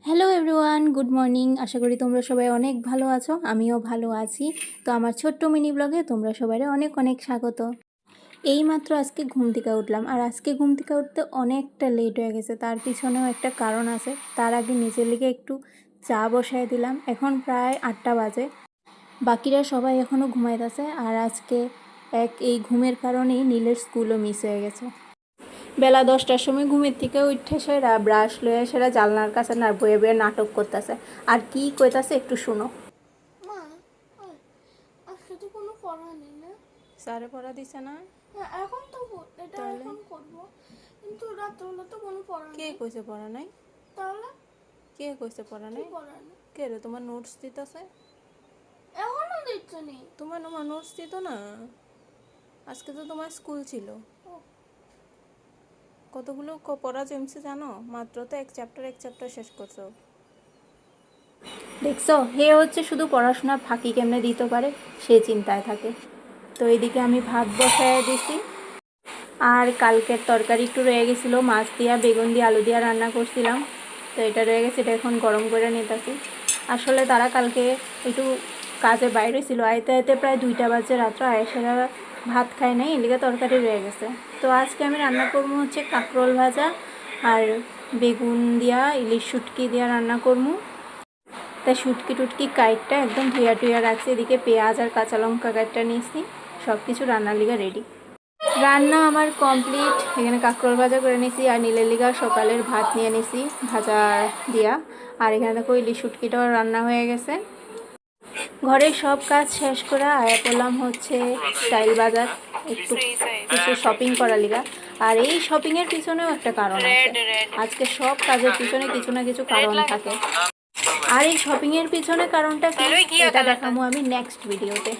Hello everyone, good morning. আশা করি তোমরা সবাই অনেক ভালো আছো, আমিও ভালো আছি। তো আমার ছোট্ট মিনি ব্লগে তোমরা সবাই অনেক অনেক স্বাগত। এইমাত্র আজকে ঘুম থেকে উঠলাম, আর আজকে ঘুম থেকে উঠতে অনেকটা লেট হয়ে গেছে। তার পিছনেও একটা কারণ আছে। তার আগে নিজের লিগে একটু চা বসায় দিলাম। এখন প্রায় 8টা বাজে, বাকিরা সবাই এখনও ঘুমাইতেছে। আর আজকে এই ঘুমের কারণেই নীলের স্কুলও মিস হয়ে গেছে। বেলা 10টার সময় ঘুমের থেকে উঠে সেরা ব্রাশ লয়ে সেরা জানলার কাছে না বয়ে বয়ে নাটক করতেছে। আর কি কইতাছে একটু শুনো। মা, আজকে তো কোনো পড়া নেই না? স্যারে পড়া দিছে না? হ্যাঁ, এখন তো এটা এখন করব, কিন্তু রাত্রেবেলা তো কোনো পড়া কে নেই। কইছে পড়া নাই? তাহলে কে কইছে পড়া কি নাই? পড়া নেই? কে রে তোমার নোটস দিতেছে? এখনো দিচ্ছে নি। তোমার নোটস দিত না? আজকে তো তোমার স্কুল ছিল। কতগুলো পড়া জমছে জানো? মাত্র তো এক চ্যাপ্টার শেষ করছো। দেখছো, হে হচ্ছে শুধু পড়াশোনা ফাঁকি কেমনে দিতে পারে সে চিন্তায় থাকে। তো এইদিকে আমি ভাত বসায় দিছি, আর কালকের তরকারি একটু রয়ে গেছিলো, মাছ দিয়া বেগুন দিয়ে আলু দিয়া রান্না করছিলাম। তো এটা রয়ে গেছে, এটা এখন গরম করে নিতেছি। আসলে তারা কালকে একটু কাজে বাইরে ছিল, আইতে আইতে প্রায় 2টা বাজে রাত্রে, আয়েসারা ভাত খায় নাই, এদিকে তরকারি রয়ে গেছে। তো আজকে আমি রান্না করবো হচ্ছে কাঁকরোল ভাজা আর বেগুন দিয়া ইলিশ শুটকি দিয়া রান্না করবো। তাই শুটকি টুটকি কাইটটা একদম ধুয়া টুয়া রাখছি। এদিকে পেঁয়াজ আর কাঁচা লঙ্কা কাইটটা নিয়েছি, সব কিছু রান্নার লিগা রেডি। রান্না আমার কমপ্লিট। এখানে কাঁকরোল ভাজা করে নিয়েছি, আর নীলের লিগা সকালের ভাত নিয়ে নিয়েছি ভাজা দিয়া। আর এখানে দেখো ইলিশ শুটকিটাও রান্না হয়ে গেছে। ঘরের সব কাজ শেষ করে আয়া করলাম হচ্ছে স্টাইল বাজার, একটু কিছু শপিং করার লিগা। আর এই শপিংয়ের পিছনেও একটা কারণ আছে। আজকে সব কাজের পিছনে কিছু না কিছু কারণ থাকে। আর এই শপিংয়ের পিছনে কারণটা কি, এটা দেখাবো আমি নেক্সট ভিডিওতে।